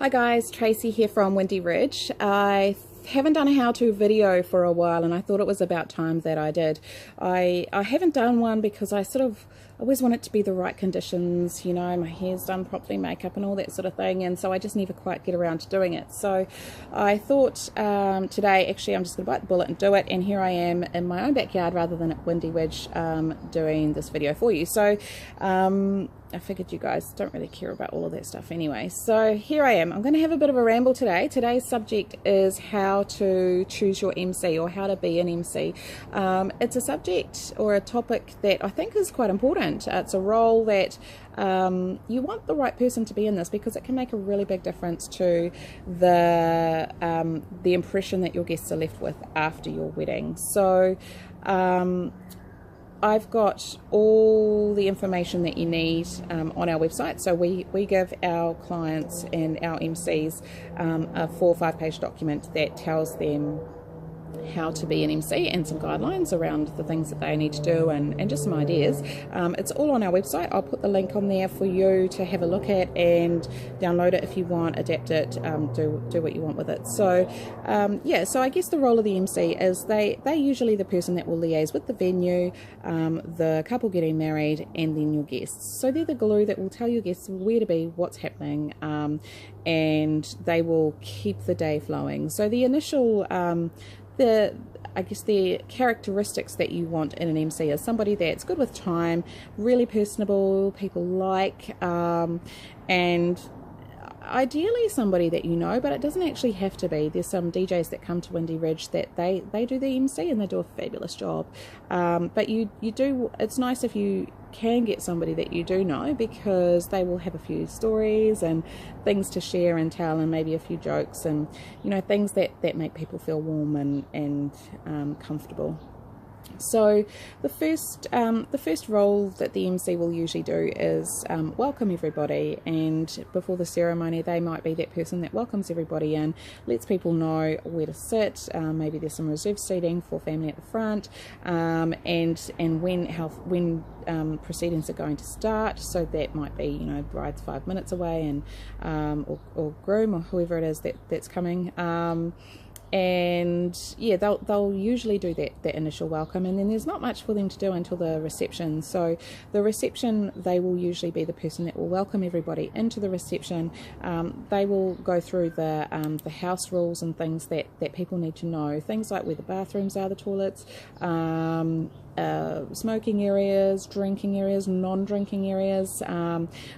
Hi guys, Tracy here from Windy Ridge. I haven't done a how-to video for a while and I thought it was about time that I did. I haven't done one because I sort of always want it to be the right conditions, you know, my hair's done properly, makeup and all that sort of thing, and so I just never quite get around to doing it. So I thought today actually I'm just going to bite the bullet and do it, and here I am in my own backyard rather than at Windy Ridge doing this video for you. So I figured you guys don't really care about all of that stuff anyway. So here I am. I'm going to have a bit of a ramble today. Today's subject is how to choose your MC, or how to be an MC. It's a subject or a topic that I think is quite important. It's a role that you want the right person to be in this, because it can make a really big difference to the impression that your guests are left with after your wedding. So I've got all the information that you need on our website. So we give our clients and our MCs a 4 or 5 page document that tells them how to be an MC and some guidelines around the things that they need to do, and just some ideas. It's all on our website. I'll put the link on there for you to have a look at and download it if you want, adapt it, do what you want with it. So yeah, so I guess the role of the MC is they're usually the person that will liaise with the venue, the couple getting married, and then your guests. So they're the glue that will tell your guests where to be, what's happening, and they will keep the day flowing. So the initial I guess the characteristics that you want in an MC is somebody that's good with time, really personable, people like, and ideally somebody that you know, but it doesn't actually have to be. There's some DJs that come to Windy Ridge that they do the MC and they do a fabulous job, but you do, it's nice if you can get somebody that you do know, because they will have a few stories and things to share and tell, and maybe a few jokes, and you know, things that make people feel warm and comfortable. So the first role that the MC will usually do is welcome everybody, and before the ceremony they might be that person that welcomes everybody in, lets people know where to sit, maybe there's some reserved seating for family at the front, and when proceedings are going to start. So that might be, you know, bride's 5 minutes away, and or groom, or whoever it is that's coming. And yeah, they'll usually do that initial welcome, and then there's not much for them to do until the reception. So the reception, they will usually be the person that will welcome everybody into the reception. They will go through the house rules and things that people need to know, things like where the bathrooms are, the toilets, smoking areas, drinking areas, non-drinking areas,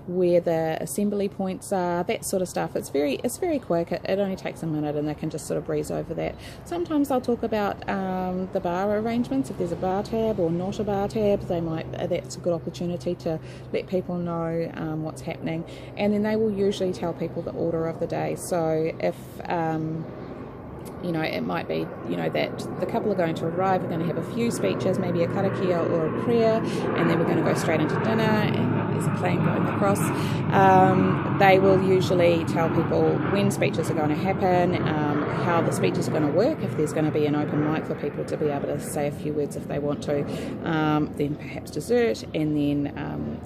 where the assembly points are, that sort of stuff. It's very quick. It only takes a minute and they can just sort of breeze over that. Sometimes they'll talk about the bar arrangements, if there's a bar tab or not a bar tab. That's a good opportunity to let people know what's happening, and then they will usually tell people the order of the day. So if you know, it might be, you know, that the couple are going to arrive, we're going to have a few speeches, maybe a karakia or a prayer, and then we're going to go straight into dinner, and there's a plane going across. They will usually tell people when speeches are going to happen, how the speeches are going to work, if there's going to be an open mic for people to be able to say a few words if they want to, then perhaps dessert, and then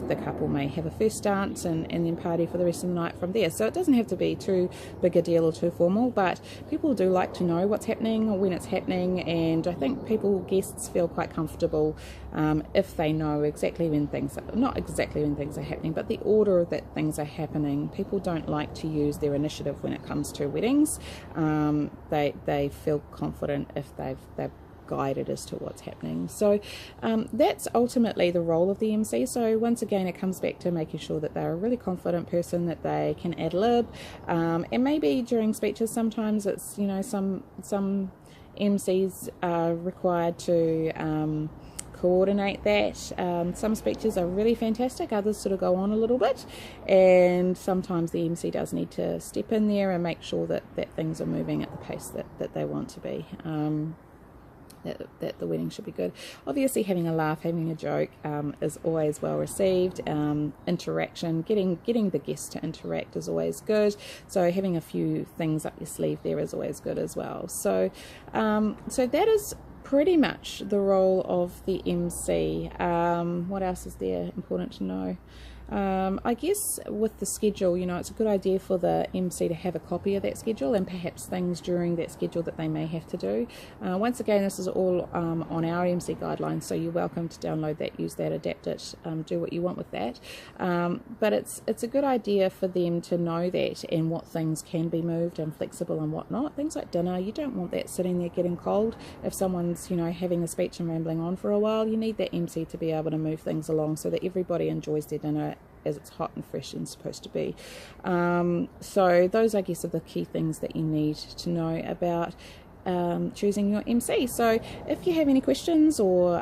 the couple may have a first dance and then party for the rest of the night from there. So it doesn't have to be too big a deal or too formal, but people do like to know what's happening or when it's happening, and I think guests feel quite comfortable if they know exactly when things are, not exactly when things are happening, but the order that things are happening. People don't like to use their initiative when it comes to weddings. They feel confident if they've guided as to what's happening. So that's ultimately the role of the MC. So once again, it comes back to making sure that they're a really confident person, that they can ad lib, and maybe during speeches sometimes it's, you know, some MCs are required to coordinate that. Some speeches are really fantastic, others sort of go on a little bit, and sometimes the MC does need to step in there and make sure that things are moving at the pace that they want to be. That the wedding should be good. Obviously having a laugh, having a joke is always well received. Interaction, getting the guests to interact is always good. So having a few things up your sleeve there is always good as well. So so that is pretty much the role of the MC. What else is there important to know? I guess with the schedule, you know, it's a good idea for the MC to have a copy of that schedule and perhaps things during that schedule that they may have to do. Once again, this is all on our MC guidelines, so you're welcome to download that, use that, adapt it, do what you want with that. But it's a good idea for them to know that and what things can be moved and flexible and whatnot. Things like dinner, you don't want that sitting there getting cold. If someone's, you know, having a speech and rambling on for a while, you need that MC to be able to move things along so that everybody enjoys their dinner as it's hot and fresh and supposed to be. So those, I guess, are the key things that you need to know about choosing your MC. So if you have any questions or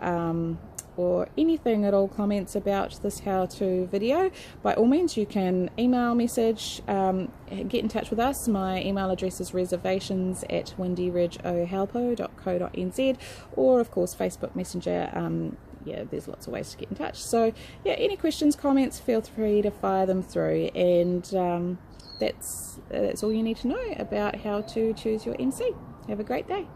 anything at all, comments about this how-to video, by all means you can email, message, get in touch with us. My email address is reservations@windyridgeohalpo.co.nz, or of course Facebook Messenger. Yeah, there's lots of ways to get in touch. So yeah, any questions, comments, feel free to fire them through, and that's all you need to know about how to choose your MC. Have a great day.